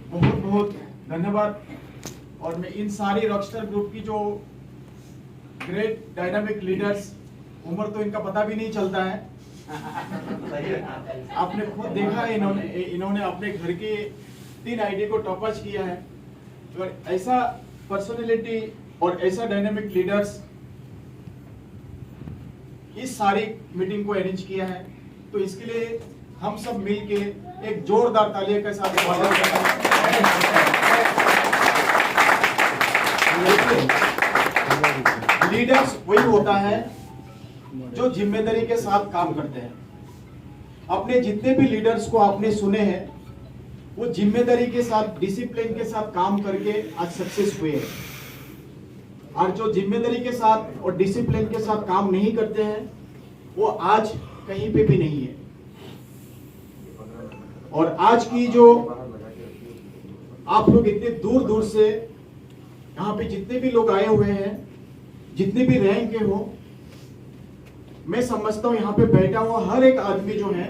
बहुत बहुत धन्यवाद। और मैं इन सारी रॉकस्टार ग्रुप की जो ग्रेट डायनामिक लीडर्स, उम्र तो इनका पता भी नहीं चलता है। आपने खुद देखा है, इन्होंने अपने घर के 3 आईडी को टॉप अप किया है। तो ऐसा पर्सनालिटी और ऐसा डायनामिक लीडर्स इस सारी मीटिंग को अरेंज किया है, तो इसके लिए हम सब मिलके एक जोरदार तालियों के साथ स्वागत करते हैं। लीडर्स वही होता है जो जिम्मेदारी के साथ काम करते हैं। अपने जितने भी लीडर्स को आपने सुने हैं, वो जिम्मेदारी के साथ, डिसिप्लिन के साथ काम करके आज सक्सेस हुए हैं। और जो जिम्मेदारी के साथ और डिसिप्लिन के साथ काम नहीं करते हैं, वो आज कहीं पे भी नहीं है। और आज की जो आप लोग इतने दूर दूर से यहाँ पे जितने भी लोग आए हुए हैं, जितने भी रैंक के हो, मैं समझता हूं यहाँ पे बैठा हुआ हर एक आदमी जो है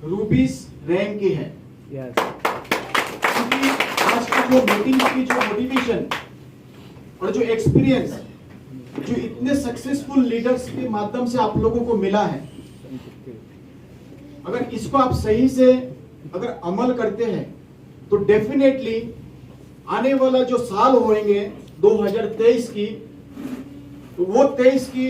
रूबीज रैंक के है। क्योंकि आज की जो मीटिंग की जो मोटिवेशन और जो एक्सपीरियंस जो इतने सक्सेसफुल लीडर्स के माध्यम से आप लोगों को मिला है, अगर इसको आप सही से अगर अमल करते हैं तो डेफिनेटली आने वाला जो साल होंगे 2023 की, तो वो 23 की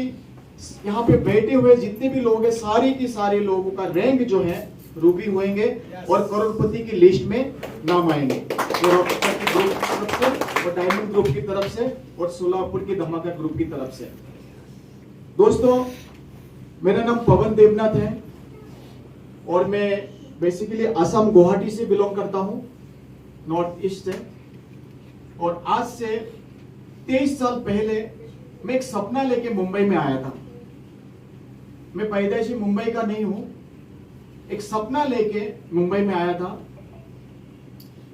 यहाँ पे बैठे हुए जितने भी लोग हैं, सारी की सारे लोगों का रैंक जो है रूबी होंगे और करोड़पति की लिस्ट में नाम आएंगे। और डायमंड ग्रुप की तरफ से और सोलापुर की धमाका ग्रुप की तरफ से। दोस्तों, मेरा नाम पवन देवनाथ है और मैं बेसिकली असम गुवाहाटी से बिलोंग करता हूं, नॉर्थ ईस्ट से। और आज से 23 साल पहले मैं एक सपना लेके मुंबई में आया था। मैं पैदाइशी मुंबई का नहीं हूं, एक सपना लेके मुंबई में आया था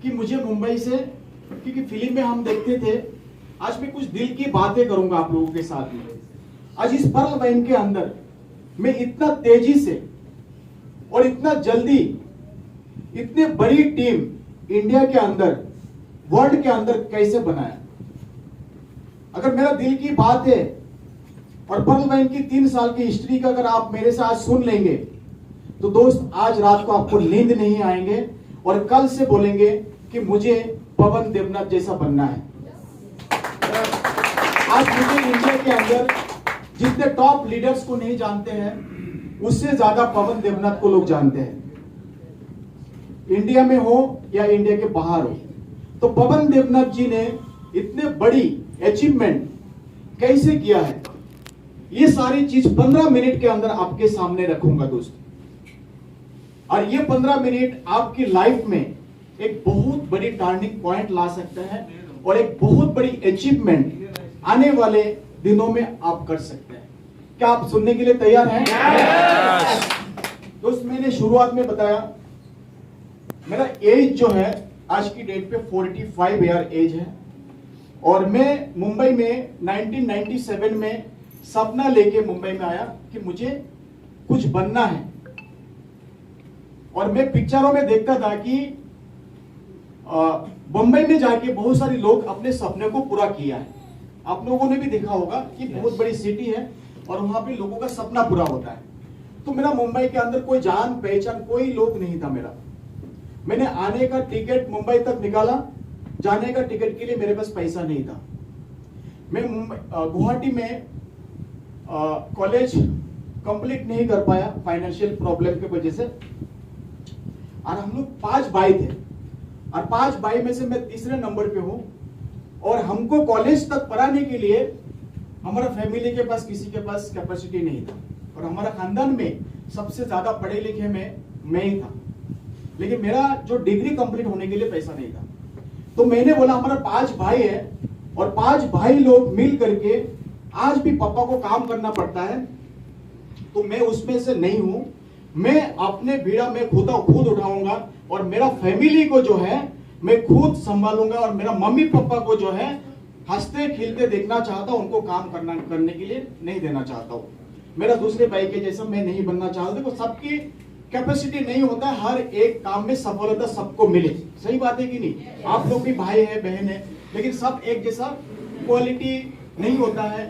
कि मुझे मुंबई से, क्योंकि फिल्म में हम देखते थे, आज मैं कुछ दिल की बातें करूंगा आप लोगों के साथ में। आज इस पर्ल लाइन के अंदर मैं इतना तेजी से और इतना जल्दी इतने बड़ी टीम इंडिया के अंदर, वर्ल्ड के अंदर कैसे बनाया। अगर मेरा दिल की बात है और पर्ल लाइन की 3 साल की हिस्ट्री का अगर आप मेरे से आज सुन लेंगे, तो दोस्त आज रात को आपको नींद नहीं आएंगे और कल से बोलेंगे कि मुझे पवन देवनाथ जैसा बनना है। आज मुझे इंडिया के अंदर जितने टॉप लीडर्स को नहीं जानते हैं, उससे ज्यादा पवन देवनाथ को लोग जानते हैं, इंडिया में हो या इंडिया के बाहर हो। तो पवन देवनाथ जी ने इतने बड़ी अचीवमेंट कैसे किया है, ये सारी चीज 15 मिनट के अंदर आपके सामने रखूंगा दोस्तों। और ये 15 मिनट आपकी लाइफ में एक बहुत बड़ी टर्निंग पॉइंट ला सकते हैं और एक बहुत बड़ी अचीवमेंट आने वाले दिनों में आप कर सकते हैं। क्या आप सुनने के लिए तैयार हैं? दोस्त, मैंने शुरुआत में बताया मेरा एज जो है आज की डेट पे 45 ईयर एज है और मैं मुंबई में 1997 में सपना लेके मुंबई में आया कि मुझे कुछ बनना है। और मैं पिक्चरों में देखता था कि मुंबई में जाके बहुत सारे लोग अपने सपने को पूरा किया है। आप लोगों ने भी देखा होगा कि बहुत बड़ी सिटी है और वहां पे लोगों का सपना पूरा होता है। तो मेरा मुंबई के अंदर कोई जान पहचान कोई लोग नहीं था मेरा। मैंने आने का टिकट मुंबई तक निकाला, जाने का टिकट के लिए मेरे पास पैसा नहीं था। मैं गुवाहाटी में कॉलेज कंप्लीट नहीं कर पाया फाइनेंशियल प्रॉब्लम की वजह से। और हम लोग 5 भाई थे और 5 भाई में से मैं तीसरे नंबर पे हूं। और हमको कॉलेज तक पढ़ाने के लिए हमारा फैमिली के पास किसी के पास कैपेसिटी नहीं था और हमारा खानदान में सबसे ज्यादा पढ़े लिखे में मैं ही था। लेकिन मेरा जो डिग्री कंप्लीट होने के लिए पैसा नहीं था। तो मैंने बोला हमारा 5 भाई है और 5 भाई लोग मिल करके आज भी पापा को काम करना पड़ता है, तो मैं उसमें से नहीं हूं। मैं अपने बीड़ा में खुद उठाऊंगा और मेरा फैमिली को जो है मैं खुद संभालूंगा और मेरा मम्मी पापा को जो है हंसते खिलते देखना चाहता हूं, उनको काम करने के लिए नहीं देना चाहता हूं। मेरा दूसरे भाई के जैसा मैं नहीं बनना चाहता। देखो, सबकी कैपेसिटी नहीं होता हर एक काम में सफलता सबको मिले। सही बात है कि नहीं? आप लोग भी भाई है बहन है, लेकिन सब एक जैसा क्वालिटी नहीं होता है,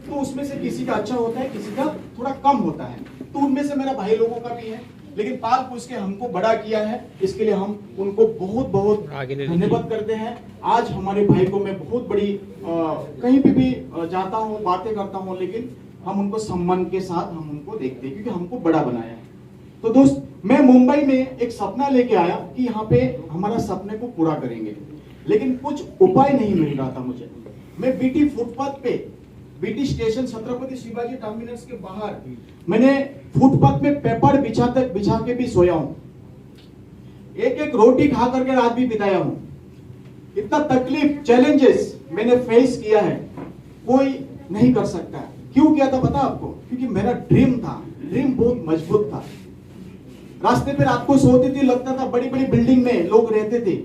तो उसमें से किसी का अच्छा होता है, किसी का थोड़ा कम होता है। तो उनमें से मेरा भाई लोगों का भी है, लेकिन पाल पोस के हमको बड़ा किया है, इसके लिए हम उनको बहुत बहुत धन्यवाद करते हैं। आज हमारे भाई को मैं बहुत बड़ी कहीं भी जाता हूँ, बातें करता हूँ, लेकिन हम उनको सम्मान के साथ हम उनको देखते हैं, क्योंकि हमको बड़ा बनाया है। तो दोस्त, मैं मुंबई में एक सपना लेके आया कि यहाँ पे हमारा सपने को पूरा करेंगे, लेकिन कुछ उपाय नहीं मिल रहा था मुझे। मैं बीटी फुटपाथ पे, BT station Chhatrapati Shivaji terminus के बाहर मैंने फुटपाथ में पेपर बिछा के भी सोया हूं, एक एक रोटी खा करके रात भी बिताया हूं। इतना तकलीफ चैलेंजेस मैंने फेस किया है, कोई नहीं कर सकता। क्यों किया था पता आपको? क्योंकि मेरा ड्रीम था, ड्रीम बहुत मजबूत था। रास्ते पे रात को सोते थे, लगता था बड़ी बड़ी बिल्डिंग में लोग रहते थे,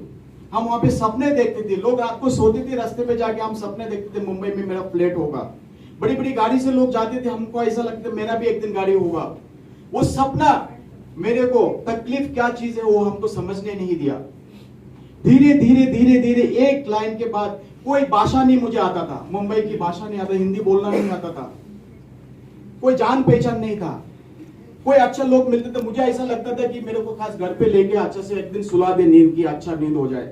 हम वहां पे सपने देखते थे। लोग रात को सोते थे, रास्ते पे जाके हम सपने देखते थे मुंबई में मेरा फ्लैट होगा। बड़ी बड़ी गाड़ी से लोग जाते थे, हमको ऐसा लगता मेरा भी एक दिन गाड़ी होगा। वो सपना मेरे को तकलीफ क्या चीज है वो हमको समझने नहीं दिया। धीरे धीरे धीरे धीरे एक लाइन के बाद, कोई भाषा नहीं मुझे आता था, मुंबई की भाषा नहीं आता, हिंदी बोलना नहीं आता था, कोई जान पहचान नहीं था, कोई अच्छा लोग मिलते थे, मुझे ऐसा लगता था कि मेरे को खास घर पे लेके अच्छा से एक दिन सुला दे, नींद की अच्छा नींद हो जाए,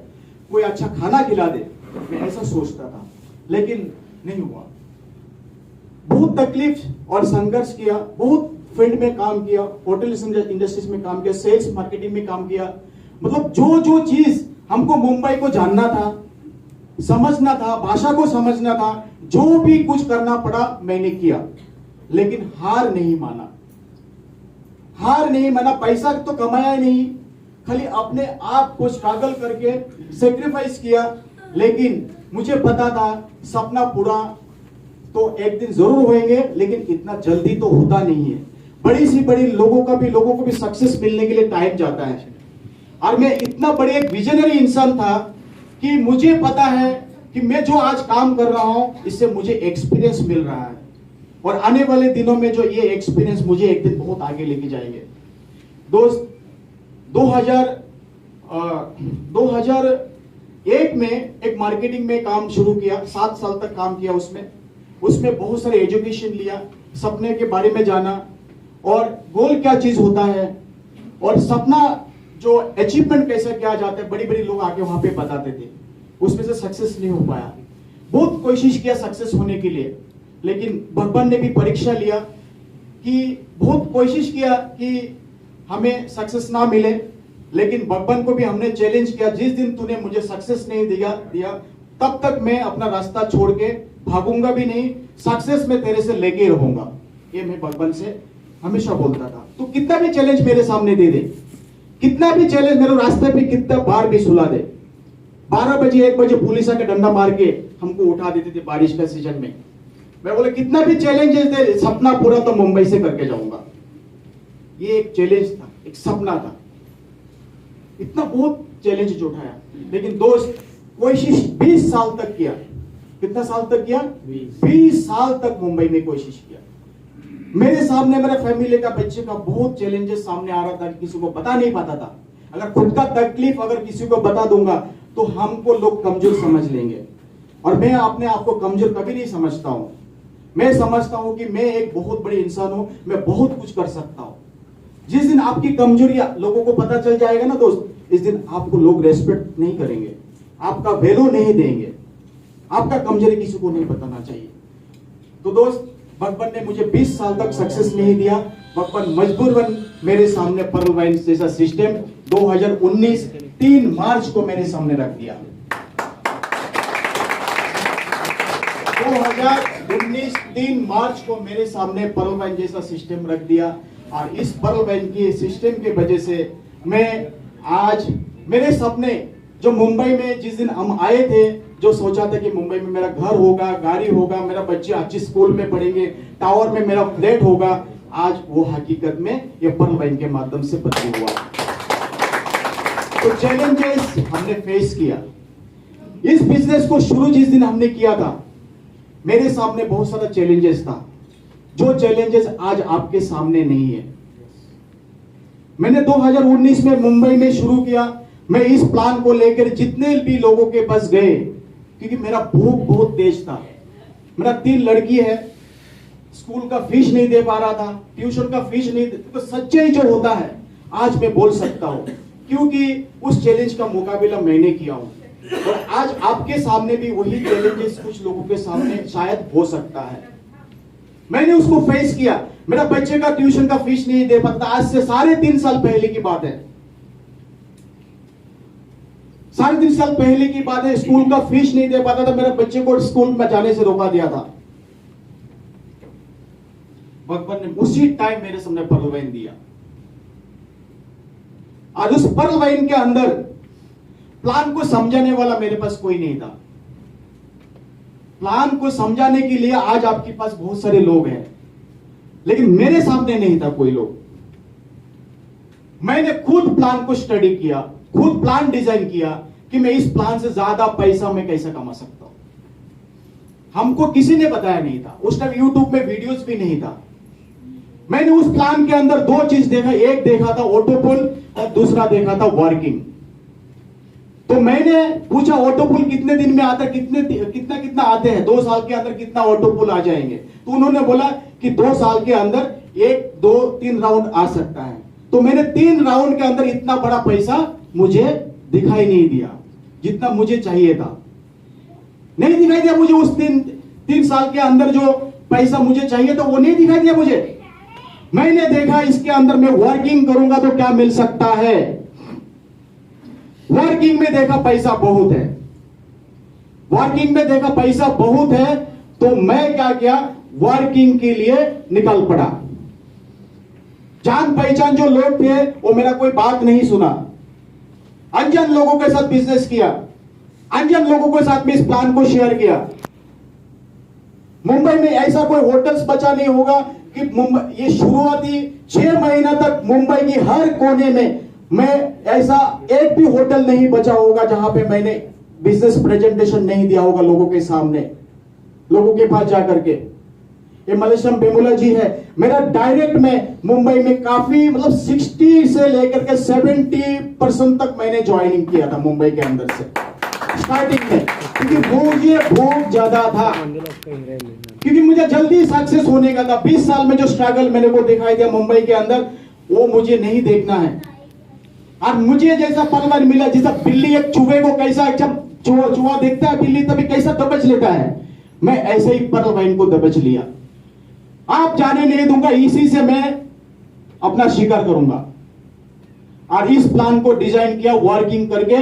कोई अच्छा खाना खिला दे, मैं ऐसा सोचता था, लेकिन नहीं हुआ। बहुत तकलीफ और संघर्ष किया, बहुत फील्ड में काम किया, होटल इंडस्ट्रीज में काम किया, सेल्स मार्केटिंग में काम किया। मतलब जो जो चीज हमको मुंबई को जानना था, समझना था, भाषा को समझना था, जो भी कुछ करना पड़ा मैंने किया, लेकिन हार नहीं माना। हार नहीं माना, पैसा तो कमाया ही नहीं, खाली अपने आप को स्ट्रगल करके सेक्रीफाइस किया। लेकिन मुझे पता था सपना पूरा तो एक दिन जरूर होंगे, लेकिन इतना जल्दी तो होता नहीं है। बड़ी सी बड़ी लोगों को भी सक्सेस मिलने के लिए टाइम जाता है। और मैं इतना बड़े एक विजनरी इंसान था कि मुझे पता है कि मैं जो आज काम कर रहा हूं, इससे मुझे एक्सपीरियंस मिल रहा है, और आने वाले दिनों में जो ये एक्सपीरियंस मुझे एक दिन बहुत आगे लेके जाएंगे। दोस्त, 2001 में एक मार्केटिंग में काम शुरू किया, 7 साल तक काम किया उसमें बहुत सारे एजुकेशन लिया, सपने के बारे में जाना, और गोल क्या चीज होता है, और सपना जो अचीवमेंट कैसे किया जाता है, बड़ी बड़ी लोग आके वहां पे बताते थे। उसमें से सक्सेस नहीं हो पाया। बहुत कोशिश किया सक्सेस होने के लिए, लेकिन भगवान ने भी परीक्षा लिया कि बहुत कोशिश किया कि हमें सक्सेस ना मिले, लेकिन भगवान को भी हमने चैलेंज किया, जिस दिन तूने मुझे सक्सेस नहीं दिया तब तक मैं अपना रास्ता छोड़ के भागूंगा भी नहीं, सक्सेस में तेरे से लेके रहूंगा। ये मैं भगवान से हमेशा बोलता था। तो कितना भी चैलेंज मेरे सामने दे दे, कितना भी चैलेंज मेरे रास्ते पे कितना बार भी सुला दे, 12 बजे 1 बजे पुलिस आके डंडा मार के हमको उठा देते थे बारिश का सीजन में, मैं बोले कितना भी चैलेंजेस दे, सपना पूरा तो मुंबई से करके जाऊंगा। ये एक चैलेंज था, एक सपना था। इतना बहुत चैलेंज उठाया, लेकिन दोस्त कोशिश 20 साल तक किया। कितना साल तक किया? 20 साल तक मुंबई में कोशिश किया। मेरे सामने, मेरे फैमिली का, बच्चे का बहुत चैलेंजेस सामने आ रहा था, किसी को बता नहीं पाता था। अगर खुद का तकलीफ अगर किसी को बता दूंगा तो हमको लोग कमजोर समझ लेंगे, और मैं अपने आप को कमजोर कभी नहीं समझता हूं। मैं समझता हूं कि मैं एक बहुत बड़ी इंसान हूं, मैं बहुत कुछ कर सकता हूं। जिस दिन आपकी कमजोरियां लोगों को पता चल जाएगा ना दोस्त, इस दिन आपको लोग रेस्पेक्ट नहीं करेंगे, आपका वैल्यू नहीं देंगे, आपका कमजोरी किसी को नहीं बताना चाहिए। तो दोस्त, भगवान ने मुझे 20 साल तक सक्सेस नहीं दिया। भगवान मजबूरन मेरे सामने पर्ल वाइन जैसा सिस्टम 2019 3 मार्च को मेरे सामने रख दिया। 2019 3 मार्च को मेरे सामने पर्ल वाइन जैसा सिस्टम रख दिया, और इस पर्ल वाइन के सिस्टम की वजह से मैं आज मेरे सपने जो मुंबई में जिस दिन हम आए थे, जो सोचा था कि मुंबई में मेरा घर होगा, गाड़ी होगा, मेरा बच्चे अच्छी स्कूल में पढ़ेंगे, टावर में मेरा फ्लैट होगा, आज वो हकीकत में ये पर्ल वाइन के माध्यम से बदल हुआ। तो चैलेंजेस हमने फेस किया। इस बिजनेस को शुरू जिस दिन हमने किया था, मेरे सामने बहुत सारा चैलेंजेस था, जो चैलेंजेस आज आपके सामने नहीं है। मैंने 2019 में मुंबई में शुरू किया। मैं इस प्लान को लेकर जितने भी लोगों के पास गए, क्योंकि मेरा भूख बहुत तेज था। मेरा 3 लड़की है, स्कूल का फीस नहीं दे पा रहा था, ट्यूशन का फीस नहीं दे, तो सच्चाई जो होता है आज मैं बोल सकता हूं, क्योंकि उस चैलेंज का मुकाबला मैंने किया हूं। और आज आपके सामने भी वही चैलेंजेस कुछ लोगों के सामने शायद हो सकता है। मैंने उसको फेस किया। मेरा बच्चे का ट्यूशन का फीस नहीं दे पाता। आज से 3.5 साल पहले की बात है, 3.5 साल पहले की बात है। स्कूल का फीस नहीं दे पाता था, मेरे बच्चे को स्कूल में जाने से रोका दिया था। भगवान ने उसी टाइम मेरे सामने पर्ल वाइन दिया। आज उस पर्ल वाइन के अंदर प्लान को समझाने वाला मेरे पास कोई नहीं था। प्लान को समझाने के लिए आज आपके पास बहुत सारे लोग हैं, लेकिन मेरे सामने नहीं था कोई लोग। मैंने खुद प्लान को स्टडी किया, खुद प्लान डिजाइन किया कि मैं इस प्लान से ज्यादा पैसा मैं कैसे कमा सकता हूं। हमको किसी ने बताया नहीं था, उस टाइम यूट्यूब में वीडियोस भी नहीं था। मैंने उस प्लान के अंदर 2 चीज देखा, एक देखा था ऑटोपुल और दूसरा देखा था वर्किंग। तो मैंने पूछा ऑटोपुल कितने दिन में आता है, कितना आते हैं, 2 साल के अंदर कितना ऑटोपुल आ जाएंगे। तो उन्होंने बोला कि 2 साल के अंदर 1, 2, 3 राउंड आ सकता है। तो मैंने 3 राउंड के अंदर इतना बड़ा पैसा मुझे दिखाई नहीं दिया जितना मुझे चाहिए था। नहीं दिखाई दिया मुझे उस 3 साल के अंदर जो पैसा मुझे चाहिए था वो नहीं दिखाई दिया मुझे। मैंने देखा इसके अंदर मैं वर्किंग करूंगा तो क्या मिल सकता है। वर्किंग में देखा पैसा बहुत है, वर्किंग में देखा पैसा बहुत है। तो मैं क्या किया, वर्किंग के लिए निकल पड़ा। जान पहचान जो लोग थे वो मेरा कोई बात नहीं सुना। अनजान लोगों के साथ बिजनेस किया, अनजान लोगों के साथ में इस प्लान को शेयर किया। मुंबई में ऐसा कोई होटल्स बचा नहीं होगा कि मुंबई ये शुरुआती 6 महीना तक मुंबई की हर कोने में मैं ऐसा एक भी होटल नहीं बचा होगा जहां पे मैंने बिजनेस प्रेजेंटेशन नहीं दिया होगा लोगों के सामने, लोगों के पास जाकर के। ये मलेशियम बेमुला जी है, मेरा डायरेक्ट में मुंबई में काफी मतलब 60 से लेकर के 70% तक मैंने ज्वाइनिंग किया था मुंबई के अंदर से स्टार्टिंग में, क्योंकि मुझे बहुत ज्यादा था, क्योंकि मुझे जल्दी सक्सेस होने का था। 20 साल में जो स्ट्रगल मैंने को दिखाई दिया मुंबई के अंदर, वो मुझे नहीं देखना है। और मुझे जैसा पलवर मिला, जैसा बिल्ली एक चूहे को कैसा जब चूहा देखता है बिल्ली तभी कैसा दबच लेता है, मैं ऐसे ही पर्ल वाइन को दबच लिया। आप जाने नहीं दूंगा, इसी से मैं अपना शिकार करूंगा। और इस प्लान को डिजाइन किया वर्किंग करके।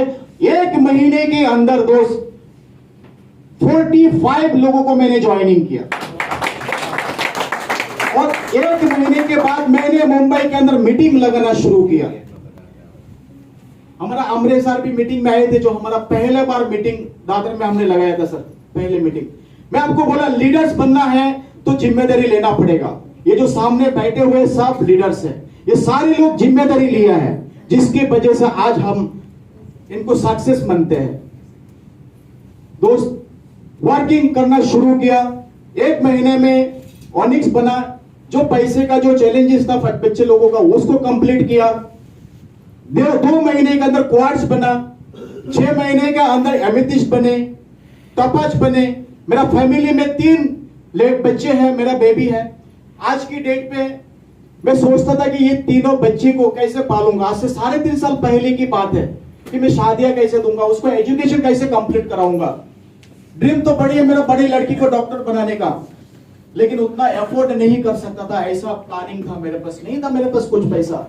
1 महीने के अंदर दोस्त 45 लोगों को मैंने ज्वाइनिंग किया। और 1 महीने के बाद मैंने मुंबई के अंदर मीटिंग लगाना शुरू किया। हमारा अमरे सर भी मीटिंग में आए थे, जो हमारा पहले बार मीटिंग दादर में हमने लगाया था सर, पहले मीटिंग। मैं आपको बोला लीडर्स बनना है तो जिम्मेदारी लेना पड़ेगा। ये जो सामने बैठे हुए सब लीडर्स हैं, ये सारे लोग जिम्मेदारी लिया है, जिसकी वजह से आज हम इनको सक्सेस मानते हैं। दोस्त वर्किंग करना शुरू किया। 1 महीने में ऑनिक्स बना, जो पैसे का जो चैलेंजेस था बच्चे लोगों का उसको कंप्लीट किया। 2 महीने के अंदर क्वार्ट्स बना, 6 महीने के अंदर एमेथिस्ट बने, टॉपाज बने। मेरा फैमिली में 3 बच्चे हैं, मेरा बेबी है। आज की डेट पे मैं सोचता था कि ये तीनों बच्चे को कैसे पालूंगा। आज से 3.5 साल पहले की बात है कि मैं शादियां कैसे दूंगा, उसको एजुकेशन कैसे कंप्लीट कराऊंगा। ड्रीम तो बड़ी है मेरा, बड़ी लड़की को डॉक्टर बनाने का, लेकिन उतना एफोर्ड नहीं कर सकता था। ऐसा प्लानिंग था मेरे पास, नहीं था मेरे पास कुछ पैसा।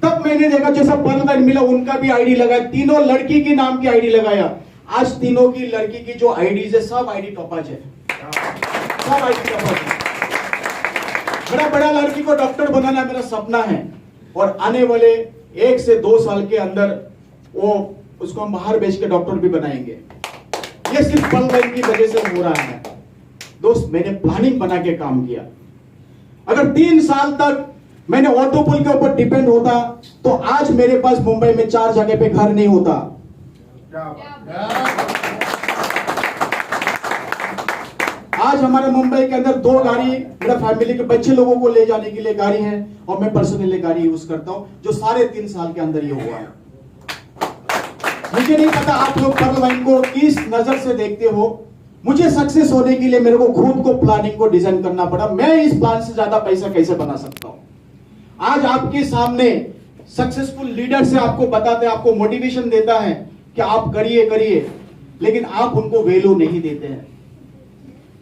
तब मैंने देखा जैसा पर्ल वाइन मिला, उनका भी आईडी लगाया, तीनों लड़की के नाम की आईडी लगाया। आज तीनों की लड़की की जो आईडीज है सब आईडी टॉपाज है, सब आईडी टॉपाज है। मेरा बड़ा लड़की को डॉक्टर बनाना मेरा सपना है, और आने वाले 1 से 2 साल के अंदर वो उसको हम बाहर भेज के डॉक्टर भी बनाएंगे। ये सिर्फ पर्ल वाइन की वजह से हो रहा है। दोस्त मैंने प्लानिंग बना के काम किया। अगर 3 साल तक मैंने ऑटोपुल के ऊपर डिपेंड होता तो आज मेरे पास मुंबई में 4 जगह पे घर नहीं होता। आज हमारे मुंबई के अंदर 2 गाड़ी मेरा फैमिली के बच्चे लोगों को ले जाने के लिए गाड़ी है, और मैं पर्सनली गाड़ी यूज करता हूं, जो 3.5 साल के अंदर ये हुआ है। मुझे नहीं पता आप लोग पर्ल वाइन को किस नजर से देखते हो। मुझे सक्सेस होने के लिए मेरे को खुद को प्लानिंग को डिजाइन करना पड़ा। मैं इस प्लान से ज्यादा पैसा कैसे बना सकता हूं। आज आपके सामने सक्सेसफुल लीडर से आपको बताते हैं, आपको मोटिवेशन देता है कि आप करिए करिए, लेकिन आप उनको वैल्यू नहीं देते हैं।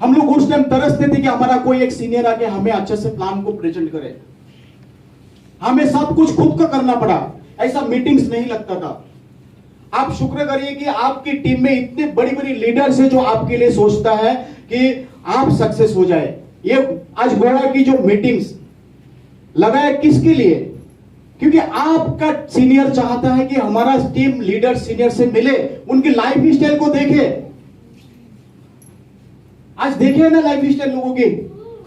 हम लोग उस टाइम तरसते थे कि हमारा कोई एक सीनियर आके हमें अच्छे से प्लान को प्रेजेंट करे। हमें सब कुछ खुद को करना पड़ा, ऐसा मीटिंग्स नहीं लगता था। आप शुक्र करिए कि आपकी टीम में इतने बड़ी बड़ी लीडर्स है जो आपके लिए सोचता है कि आप सक्सेस हो जाए। ये आज गोवा की जो मीटिंग्स लगाए किसके लिए? क्योंकि आपका सीनियर चाहता है कि हमारा टीम लीडर सीनियर से मिले, उनकी लाइफ स्टाइल को देखे। आज देखे ना लाइफ स्टाइल लोगों के,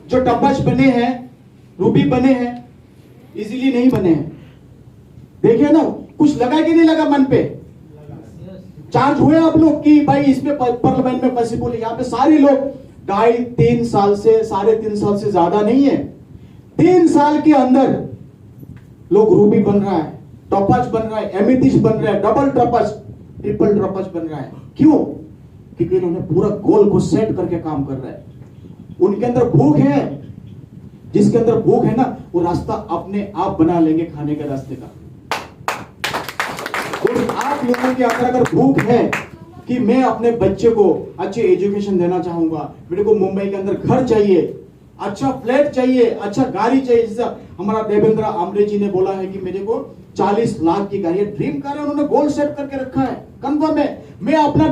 जो टप्पच बने हैं, रूबी बने हैं, इजीली नहीं बने हैं। देखे ना, कुछ लगा कि नहीं लगा मन पे? चार्ज हुए आप लोग कि भाई इसमें पर्ल वाइन में पॉसिबल है। यहाँ पे सारे लोग 2.5-3 साल से 3.5 साल से ज्यादा नहीं है, 3 साल के अंदर लोग रूबी बन रहा है, टॉपच बन रहा है, एमेथिस्ट बन रहा है, डबल टॉपच, ट्रिपल टॉपच बन रहा है। क्यों? क्योंकि उन्होंने पूरा गोल को सेट करके काम कर रहा है। उनके अंदर भूख है, जिसके अंदर भूख है ना, वो रास्ता अपने आप बना लेंगे खाने के रास्ते का। और आप लोगों के अंदर अगर भूख है कि मैं अपने बच्चे को अच्छे एजुकेशन देना चाहूंगा, मेरे को मुंबई के अंदर घर चाहिए, अच्छा फ्लैट चाहिए, अच्छा गाड़ी चाहिए, जैसा हमारा देवेंद्र आमरे जी ने बोला है कि मेरे को 40 लाख की गाड़ी, ड्रीम कार है, उन्होंने गोल सेट करके रखा है। कंफर्म है। मैं अपना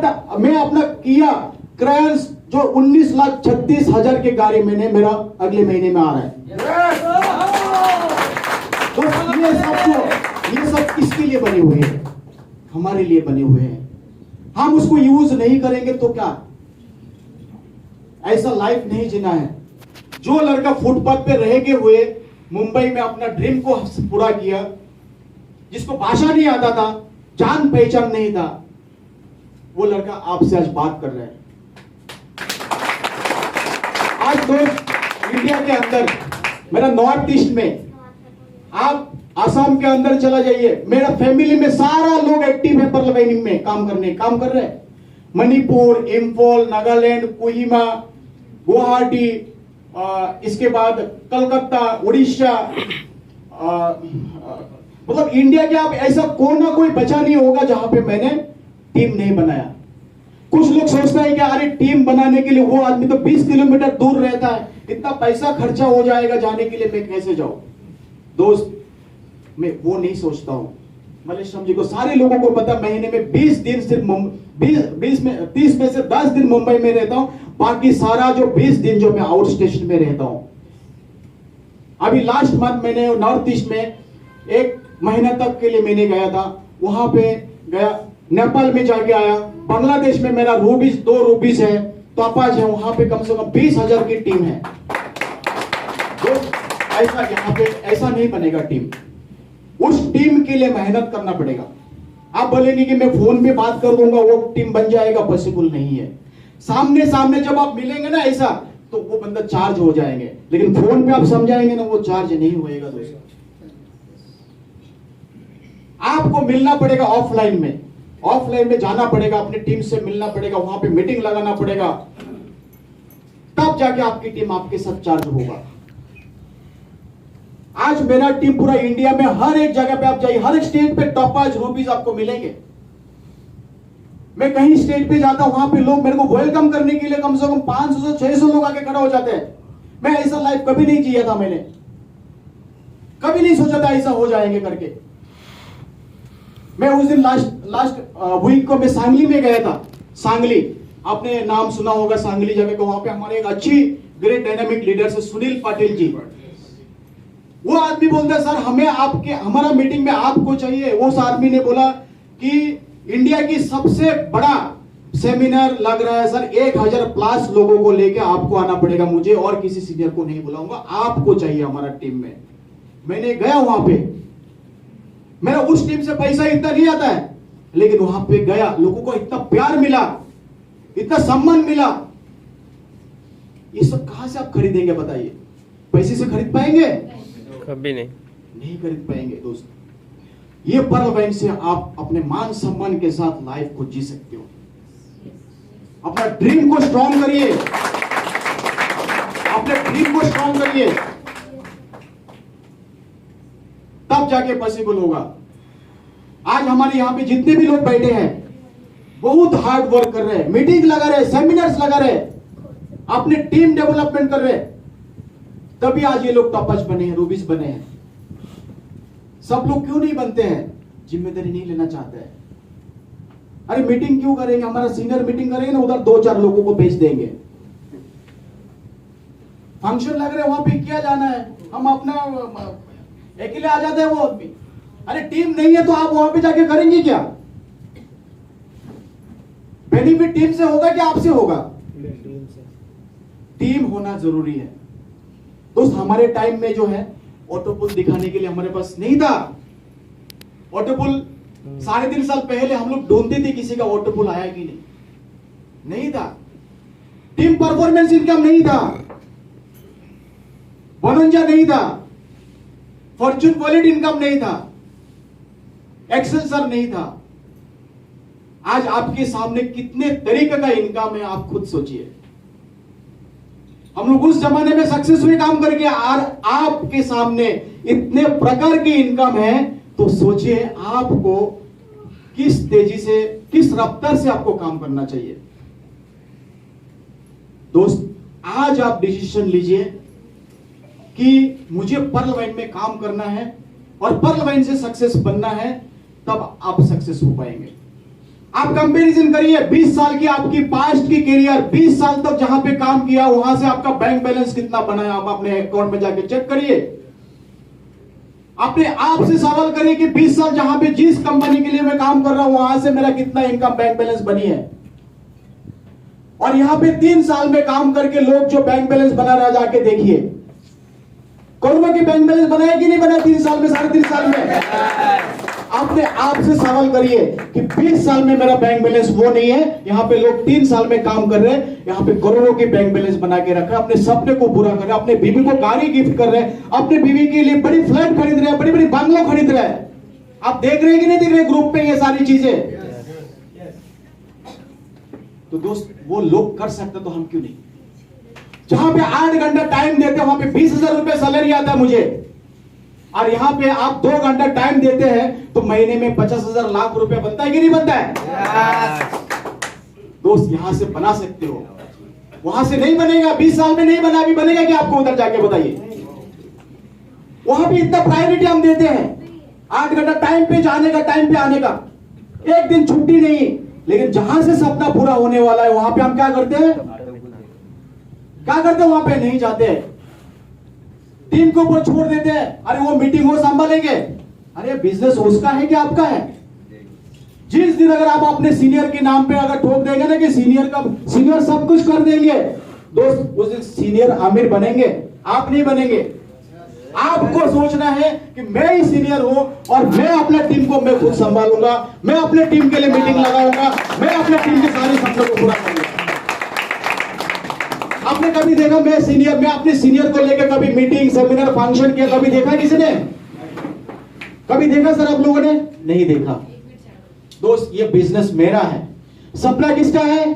किया क्रायंस जो 19,36,000 की गाड़ी मैंने, मेरा अगले महीने में आ रहा है। तो ये सब किसके लिए बने हुए हैं? हमारे लिए बने हुए हैं। हम उसको यूज नहीं करेंगे तो क्या? ऐसा लाइफ नहीं जीना है। जो लड़का फुटपाथ पे रह के हुए मुंबई में अपना ड्रीम को पूरा किया, जिसको भाषा नहीं आता था, जान पहचान नहीं था, वो लड़का आपसे आज बात कर रहा है। आज तो इंडिया के अंदर, मेरा नॉर्थ ईस्ट में, आप आसाम के अंदर चला जाइए, मेरा फैमिली में सारा लोग एक्टिव है पर्ल वाइन में काम कर रहे हैं। मणिपुर, इम्फॉल, नागालैंड, कोहिमा, गुवाहाटी, इसके बाद कलकत्ता, उड़ीसा, मतलब इंडिया के आप ऐसा कोई कोई बचा नहीं होगा जहां पे मैंने टीम नहीं बनाया। कुछ लोग सोचते हैं कि अरे टीम बनाने के लिए वो आदमी तो 20 किलोमीटर दूर रहता है, इतना पैसा खर्चा हो जाएगा जाने के लिए, मैं कैसे जाऊं? दोस्त, मैं वो नहीं सोचता हूं। मलेश्वरम जी को, सारे लोगों को पता, महीने में 20 दिन सिर्फ 30 में से 10 दिन मुंबई में रहता हूं, बाकी सारा जो 20 दिन जो मैं आउट स्टेशन में रहता हूं। अभी लास्ट मंथ मैंने नॉर्थ ईस्ट में 1 महीना तक के लिए मैंने गया था, वहां पे गया, नेपाल में जाके आया, बांग्लादेश में मेरा 2 रूबीज है, टॉपच है, वहां पे कम से कम 20,000 की टीम है। तो ऐसा यहाँ पे ऐसा नहीं बनेगा टीम। उस टीम के लिए मेहनत करना पड़ेगा। आप बोलेंगे कि मैं फोन पे बात कर दूंगा वो टीम बन जाएगा, पॉसिबल नहीं है। सामने सामने जब आप मिलेंगे ना ऐसा, तो वो बंदा चार्ज हो जाएंगे, लेकिन फोन पे आप समझाएंगे ना, वो चार्ज नहीं होएगा। दोस्तों, आपको मिलना पड़ेगा ऑफलाइन में जाना पड़ेगा, अपनी टीम से मिलना पड़ेगा, वहां पे मीटिंग लगाना पड़ेगा, तब जाके आपकी टीम आपके साथ चार्ज होगा। आज मेरा टीम पूरा इंडिया में हर एक जगह पे आप जाइए, हर एक स्टेट पे टॉपच रूबीज आपको मिलेंगे। मैं कहीं स्टेट पे जाता हूं, वहां पे लोग मेरे को वेलकम करने के लिए कम से कम 500 से 600 लोग आके खड़ा हो जाते हैं। मैं ऐसा लाइफ कभी नहीं जिया था, मैंने कभी नहीं सोचा था ऐसा हो जाएंगे करके। मैं उस दिन लास्ट वीक को मैं सांगली में गया था। सांगली, आपने नाम सुना होगा सांगली जगह को, वहां पे हमारे एक अच्छी ग्रेट डायनामिक लीडर से सुनील पाटिल जी। वो आदमी बोलता है सर हमारा मीटिंग में आपको चाहिए। उस आदमी ने बोला कि इंडिया की सबसे बड़ा सेमिनार लग रहा है सर, 1000+ लोगों को लेके आपको आना पड़ेगा, मुझे और किसी सीनियर को नहीं बुलाऊंगा, आपको चाहिए हमारा टीम में। मैंने गया वहां पे, मेरा उस टीम से पैसा इतना नहीं आता है, लेकिन वहां पे गया, लोगों को इतना प्यार मिला, इतना सम्मान मिला। ये सब कहां से आप खरीदेंगे बताइए? पैसे से खरीद पाएंगे? कभी नहीं खरीद पाएंगे दोस्त। ये पर्ल वाइन से आप अपने मान सम्मान के साथ लाइफ को जी सकते हो। अपना ड्रीम को स्ट्रॉन्ग करिए, अपने ड्रीम को स्ट्रॉन्ग करिए, तब जाके पॉसिबल होगा। आज हमारे यहां पे जितने भी लोग बैठे हैं बहुत हार्ड वर्क कर रहे हैं, मीटिंग लगा रहे हैं, सेमिनार्स लगा रहे हैं, अपने टीम डेवलपमेंट कर रहे हैं, तभी आज ये लोग टॉपर्स बने हैं, रूबीज बने हैं। सब लोग क्यों नहीं बनते हैं? जिम्मेदारी नहीं लेना चाहते हैं। अरे मीटिंग क्यों करेंगे? हमारा सीनियर मीटिंग करेंगे ना, उधर 2-4 लोगों को भेज देंगे। फंक्शन लग रहे हैं वहां पे क्या जाना है, हम अपना अकेले आ जाते हैं वो आदमी। अरे टीम नहीं है तो आप वहां पे जाके करेंगे क्या? बेनिफिट टीम से होगा कि आपसे होगा? टीम होना जरूरी है दोस्त। हमारे टाइम में जो है ऑटोपुल दिखाने के लिए हमारे पास नहीं था। ऑटोपुल 3.5 साल पहले हम लोग ढूंढते थे किसी का ऑटोपुल आया कि नहीं था। टीम परफॉर्मेंस इनकम नहीं था, बोनंजा नहीं था, फॉर्चून वॉलेट इनकम नहीं था, एक्सेल सर नहीं था। आज आपके सामने कितने तरीके का इनकम है आप खुद सोचिए। हम लोग उस जमाने में सक्सेसफुली काम करके और आपके सामने इतने प्रकार की इनकम है, तो सोचिए आपको किस तेजी से, किस रफ्तार से आपको काम करना चाहिए। दोस्त आज आप डिसीजन लीजिए कि मुझे पर्ल वाइन में काम करना है और पर्ल वाइन से सक्सेस बनना है, तब आप सक्सेस हो पाएंगे। आप कंपैरिजन करिए 20 साल की आपकी पास्ट की कैरियर, 20 साल तक जहां पे काम किया वहां से आपका बैंक बैलेंस कितना बना है, आप अपने अकाउंट में जाके चेक करिए। अपने आप से सवाल करिए कि 20 साल जहां पे जिस कंपनी के लिए मैं काम कर रहा हूं वहां से मेरा कितना इनकम बैंक बैलेंस बनी है, और यहां पे 3 साल में काम करके लोग जो बैंक बैलेंस बना रहा है जाके देखिए। करोड़ों की बैंक बैलेंस बनाया कि नहीं बनाया 3 साल में, 3.5 साल में? अपने आप से सवाल करिए कि 20 साल में मेरा बैंक बैलेंस वो नहीं है, यहां पे लोग 3 साल में काम कर रहे हैं, यहां पे करोड़ों की बैंक बैलेंस बना के रखा है, अपने सपने को पूरा कर रहे हैं, अपने बीवी को गाड़ी गिफ्ट कर रहे हैं, अपने बीवी के लिए बड़ी फ्लैट खरीद रहे हैं, बड़ी बड़ी बंगलो खरीद रहे हैं। आप देख रहे हैं कि नहीं देख रहे ग्रुप पे ये सारी चीजें? तो दोस्त वो लोग कर सकते तो हम क्यों नहीं? जहां पे 8 घंटा टाइम देते हैं वहां पे 20,000 रुपए सैलरी आता है मुझे, और यहां पे आप 2 घंटा टाइम देते हैं तो महीने में 50,000 लाख रुपए बनता है कि नहीं बनता है? दोस्त यहां से बना सकते हो, वहां से नहीं बनेगा। 20 साल में नहीं बना, अभी बनेगा कि आपको उधर जाके बताइए। वहां पे इतना प्रायोरिटी हम देते हैं, 8 घंटा टाइम पे जाने का, टाइम पे आने का, एक दिन छुट्टी नहीं। लेकिन जहां से सपना पूरा होने वाला है वहां पे हम क्या करते हैं? क्या करते हैं? वहां पे नहीं जाते, टीम के ऊपर छोड़ देते हैं। अरे वो मीटिंग हो संभालेंगे। अरे बिजनेस उसका है कि आपका है? जिस दिन अगर आप अपने सीनियर के नाम पे अगर ठोक देंगे ना कि सीनियर सब कुछ कर देंगे, दोस्त उस दिन सीनियर आमिर बनेंगे, आप नहीं बनेंगे। आपको सोचना है कि मैं ही सीनियर हूं और मैं अपने टीम को मैं खुद संभालूंगा, मैं अपने टीम के लिए मीटिंग लगाऊंगा, मैं अपने टीम के सारे सपनों को पूरा करूंगा। आपने कभी देखा मैं अपने सीनियर को लेकर कभी मीटिंग, सेमिनार, फंक्शन किया? कभी देखा किसी ने? कभी देखा सर आप लोगों ने? नहीं देखा। दोस्त ये बिजनेस मेरा है, सपना किसका है?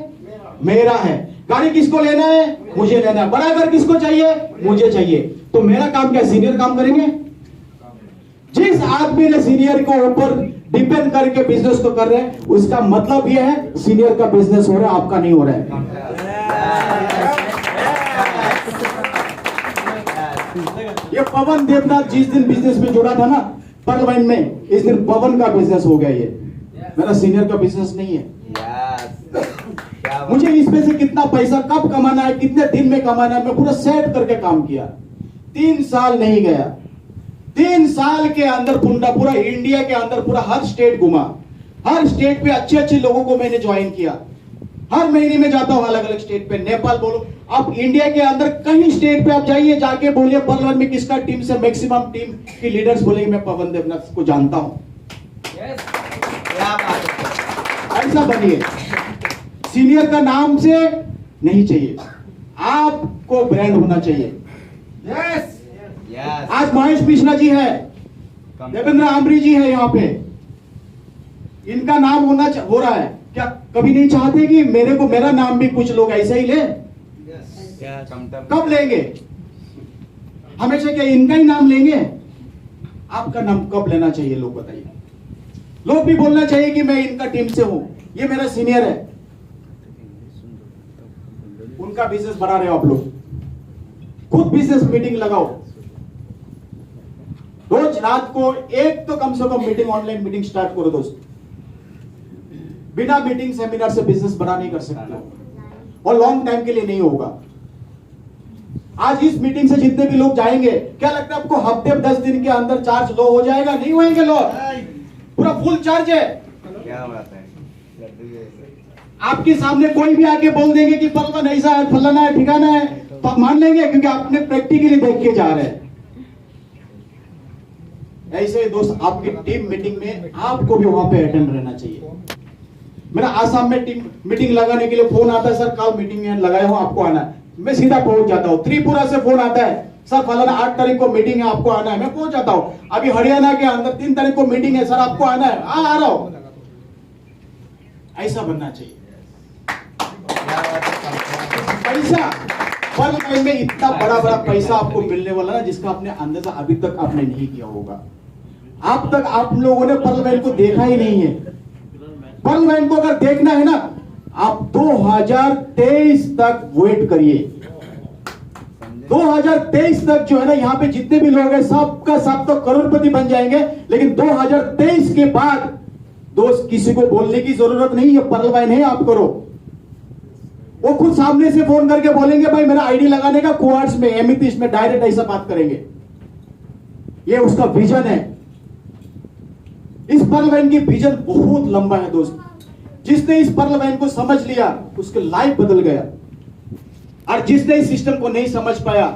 मेरा है। गाड़ी किसको लेना है? मुझे लेना है। बड़ा घर किसको चाहिए? मुझे चाहिए। तो मेरा काम क्या सीनियर काम करेंगे? जिस आदमी ने सीनियर के ऊपर डिपेंड करके बिजनेस को कर रहे हैं, उसका मतलब यह है सीनियर का बिजनेस हो रहा है, आपका नहीं हो रहा है। ये पवन देवनाथ जिस दिन बिजनेस में जुड़ा था ना पर्ल वाइन में, इस दिन पवन का बिजनेस हो गया। ये मेरा सीनियर का बिजनेस नहीं है। मुझे इसमें से कितना पैसा कब कमाना है, कितने दिन में कमाना है, मैं पूरा सेट करके काम किया। 3 साल नहीं गया, 3 साल के अंदर पूरा इंडिया के अंदर पूरा हर स्टेट घुमा, हर स्टेट पे अच्छे अच्छे लोगों को मैंने ज्वाइन किया। हर महीने में जाता हूं अलग अलग स्टेट पे। नेपाल बोलो, आप इंडिया के अंदर कहीं स्टेट पे आप जाइए, जाके बोलिए पर्ल वाइन में किसका टीम से मैक्सिमम टीम की लीडर्स बोलेंगे मैं पवन देवनाथ को जानता हूं। ऐसा बनिए, सीनियर का नाम से नहीं चाहिए। आपको ब्रांड होना चाहिए। यस आज महेश मिश्रा जी है, देवेंद्र आमरी जी है यहाँ पे, इनका नाम हो रहा है। क्या कभी नहीं चाहते कि मेरा नाम भी कुछ लोग ऐसे ही ले? कब लेंगे? हमेशा क्या इनका ही नाम लेंगे? आपका नाम कब लेना चाहिए लोग बताइए। लोग भी बोलना चाहिए कि मैं इनका टीम से हूं, ये मेरा सीनियर है। उनका बिजनेस बढ़ा रहे हो आप लोग, खुद बिजनेस मीटिंग लगाओ रोज रात को, एक तो कम से कम मीटिंग, ऑनलाइन मीटिंग स्टार्ट करो दोस्त। बिना मीटिंग सेमिनार से बिजनेस बड़ा नहीं कर सकते और लॉन्ग टाइम के लिए नहीं होगा। आज इस मीटिंग से जितने भी लोग जाएंगे, क्या लगता है आपको हफ्ते 10 दिन के अंदर चार्ज लो हो जाएगा? नहीं होएंगे लोग, पूरा फुल चार्ज है। क्या बात है। आपके सामने कोई भी आके बोल देंगे कि फलाना ऐसा है, फलाना है, ठिकाना है, तो आप मान लेंगे क्योंकि आपने प्रैक्टिकली देख के जा रहे हैं। ऐसे दोस्त, आपकी टीम मीटिंग में आपको भी वहां पे अटेंड रहना चाहिए। मेरा आसाम में टीम मीटिंग लगाने के लिए फोन आता है, सर कल मीटिंग में लगाए हो, आपको आना है। मैं सीधा पहुंच जाता हूँ। त्रिपुरा से फोन आता है, सर फलाना 8 तारीख को मीटिंग है, आपको आना है। मैं पहुंच जाता हूँ। अभी हरियाणा के अंदर 3 तारीख को मीटिंग है, सर आपको आना है। आ रहा हूं। ऐसा बनना चाहिए। पैसा पल टाइम में इतना बड़ा बड़ा पैसा आपको मिलने वाला ना, जिसका आपने अंदाजा अभी तक आपने नहीं किया होगा। अब तक आप लोगों ने पर्ल वैन को देखा ही नहीं है। पर्ल वैन को अगर देखना है ना, आप 2023 तक वेट करिए। 2023 तक जो है ना, यहाँ पे जितने भी लोग हैं सबका सब तो करोड़पति बन जाएंगे। लेकिन 2023 के बाद दोस्त किसी को बोलने की जरूरत नहीं है, पर्ल वैन है, आप करो। वो खुद सामने से फोन करके बोलेंगे भाई मेरा आईडी लगाने का क्वार्ट्स में, एमिथिस्ट में, डायरेक्ट ऐसा बात करेंगे। ये उसका विजन है। इस पर्ल वैन की विजन बहुत लंबा है दोस्त। जिसने इस पर्ल वैन को समझ लिया उसकी लाइफ बदल गया, और जिसने इस सिस्टम को नहीं समझ पाया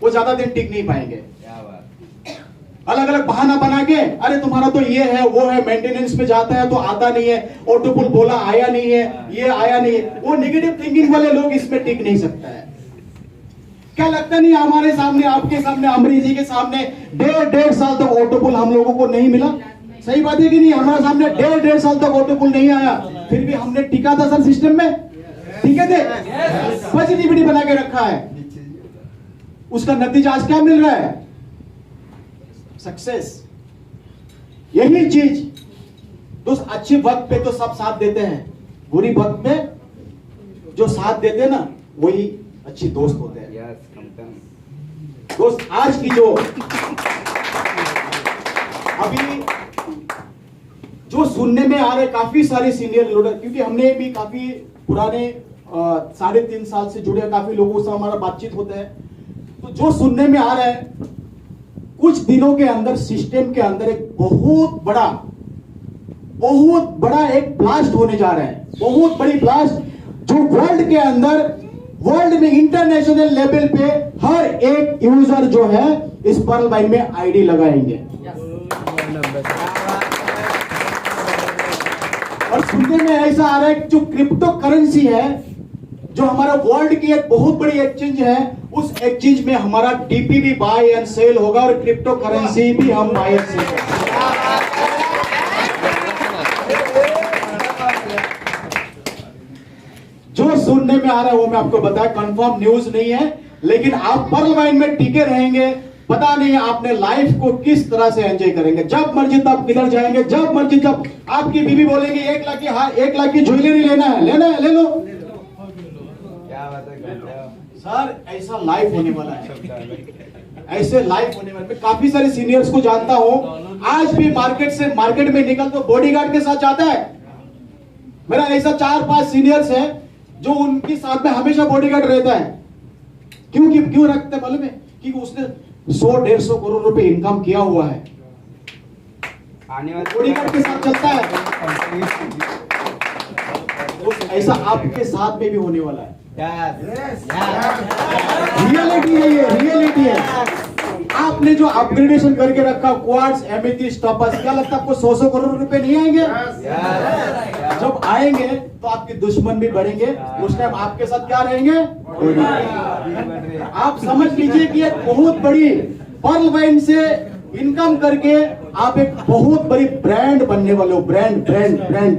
वो ज्यादा दिन टिक नहीं पाएंगे। अलग अलग बहाना बना के, अरे तुम्हारा तो ये है वो है, मेंटेनेंस में जाता है तो आता नहीं है, ऑटो पुल बोला आया नहीं है, ये आया नहीं है। वो नेगेटिव थिंकिंग वाले लोग इसमें टिक नहीं सकता है। क्या लगता नहीं हमारे सामने, आपके सामने, अमरीश जी के सामने 1.5 साल तक ऑटो पुल हम लोगों को नहीं मिला? सही बात है कि नहीं? हमारे सामने 1.5 साल तक ऑटो पुल नहीं आया, फिर भी हमने टिका था सर सिस्टम में। ठीक है, पॉजिटिविटी बना के रखा है। उसका नतीजा आज क्या मिल रहा है? सक्सेस। यही चीज दोस्त, अच्छे वक्त पे तो सब साथ देते हैं, बुरी वक्त में जो साथ देते हैं ना, वही अच्छी दोस्त होते हैं। दोस्त आज की जो अभी जो सुनने में आ रहे काफी सारे सीनियर लीडर, क्योंकि हमने भी काफी पुराने 3.5 साल से जुड़े काफी लोगों से हमारा बातचीत होता है, तो जो सुनने में आ रहा है कुछ दिनों के अंदर सिस्टम के अंदर एक बहुत बड़ा एक ब्लास्ट होने जा रहा है। बहुत बड़ी ब्लास्ट जो वर्ल्ड के अंदर, वर्ल्ड में इंटरनेशनल लेवल पे हर एक यूजर जो है इस पर्ल वैन में आईडी लगाएंगे। और सुनने में ऐसा आ रहा है जो क्रिप्टो करेंसी है, जो हमारा वर्ल्ड की एक बहुत बड़ी एक्सचेंज है, उस एक्सचेंज में हमारा डीपी भी बाय एंड सेल होगा और क्रिप्टो करेंसी भी हम बाय एंड सेल करेंगे। जो सुनने में आ रहा है वो मैं आपको बताया, कंफर्म न्यूज नहीं है, लेकिन आप पर्ल वैन में टिके रहेंगे, पता नहीं आपने लाइफ को किस तरह से एंजॉय करेंगे। जब मर्जी तब निकल जाएंगे, जब मर्जी तब आपकी बीवी बोलेगी 1 लाख की, हाँ 1 लाख की ज्वेलरी लेना है, ले लो। क्या बात है सर, ऐसा लाइफ होने वाला है, ऐसे लाइफ होने वाला। मैं काफी सारे सीनियर्स को जानता हूं, आज भी मार्केट में निकल तो बॉडीगार्ड के साथ जाता है। मेरा ऐसा 4-5 सीनियर्स है जो उनके साथ में हमेशा बॉडीगार्ड रहता है। क्यों रखते हैं मालूम है? क्योंकि उसने 100-150 करोड़ रुपए इनकम किया हुआ है, आने वाले बॉडीगार्ड के साथ चलता है। तो ऐसा आपके साथ में भी होने वाला है। रियलिटी है, ये रियलिटी है। आपने जो अपग्रेडेशन करके रखा, क्वार्ट्स, एमेथिस्ट, टॉपर्स, क्या लगता है आपको 100 करोड़ रुपए नहीं आएंगे? जब आएंगे तो आपके दुश्मन भी बढ़ेंगे, उस टाइम आपके साथ क्या रहेंगे? आप समझ लीजिए कि एक बहुत बड़ी पर्ल वाइन से इनकम करके आप एक बहुत बड़ी ब्रांड बनने वाले हो। ब्रांड ब्रांड ब्रांड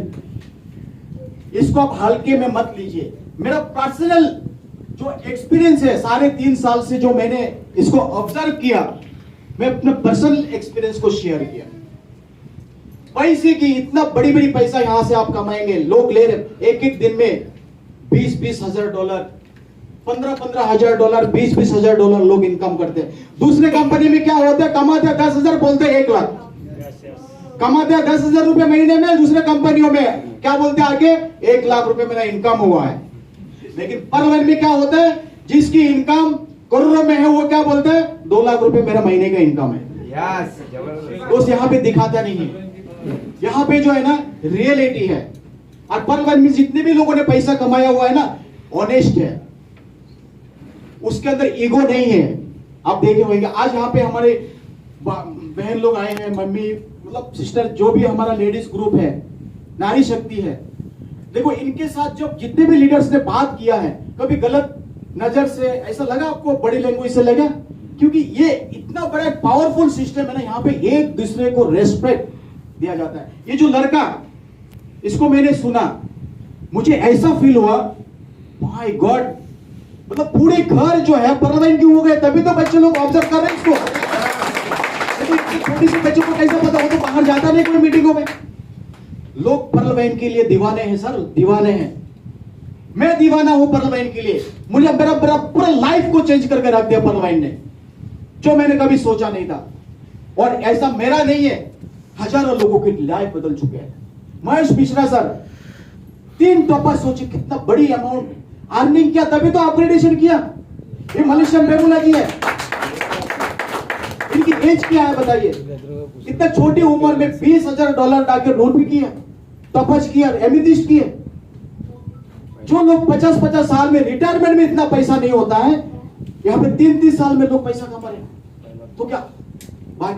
इसको आप हल्के में मत लीजिए। मेरा पर्सनल जो एक्सपीरियंस है 3.5 साल से जो मैंने इसको ऑब्जर्व किया, मैं अपने पर्सनल एक्सपीरियंस को शेयर किया। पैसे की इतना बड़ी बड़ी पैसा यहां से आप कमाएंगे। लोग ले रहे एक दिन में $20,000 $20,000 $15,000 $20,000 लोग इनकम करते हैं। दूसरे कंपनी में क्या होता है, कमाते हैं 10,000, बोलते हैं 1 लाख। कमाते हैं 10,000 रुपए महीने में, दूसरे कंपनियों में क्या बोलते हैं आगे, 1 लाख रुपए मेरा इनकम हुआ है। लेकिन पर्ल वाइन में क्या होता है, जिसकी इनकम करोड़ों में है वो क्या बोलते हैं, 2 लाख रुपए मेरा महीने का इनकम है। दोस्त यहाँ पे दिखाता नहीं है, यहाँ पे जो है ना रियलिटी है। और पर्ल वाइन में जितने भी लोगों ने पैसा कमाया हुआ है ना, ऑनेस्ट है, उसके अंदर ईगो नहीं है। आप देखे होंगे आज यहाँ पे हमारे बहन लोग आए हैं, मम्मी मतलब सिस्टर, जो भी हमारा लेडीज ग्रुप है, नारी शक्ति है। देखो इनके साथ जब जितने भी लीडर्स ने बात किया है, कभी गलत नजर से ऐसा लगा आपको, बड़ी लैंग्वेज से लगा? क्योंकि ये इतना बड़ा एक पावरफुल सिस्टम है ना, यहाँ पे एक दूसरे को रेस्पेक्ट दिया जाता है। ये जो लड़का, इसको मैंने सुना, मुझे ऐसा फील हुआ, माय गॉड, मतलब पूरे घर जो है पर्ल वाइन क्यों हो गए? तभी तो बच्चे लोग ऑब्जर्व कर रहे हैं इसको। छोटी सी बच्चों को कैसे पता, वो तो बाहर जाता नहीं कोई मीटिंगों में। लोग पर्ल वाइन के लिए दीवाने हैं सर, दीवाने हैं। मैं दीवाना हूं पर्ल वाइन के लिए। मुझे मेरा पूरा लाइफ को चेंज करके रख दिया पर्ल वाइन ने, जो मैंने कभी सोचा नहीं था। और ऐसा मेरा नहीं है, हजारों लोगों की लाइफ बदल चुके हैं। महेश मिश्रा सर 3 टॉपर, सोचे कितना बड़ी अमाउंट अर्निंग किया, तभी तो अपग्रेडेशन किया। ये मलेशियन रेगुलर की है। इनकी एज क्या है बताइए? इतना छोटी उम्र में $20,000 डालकर लोन भी किया, तपज किया, एमिथिस्ट किए। जो लोग 50-50 साल में रिटायरमेंट में इतना पैसा नहीं होता है, यहाँ पे 3-3 साल में लोग पैसा कमा रहे हैं। तो क्या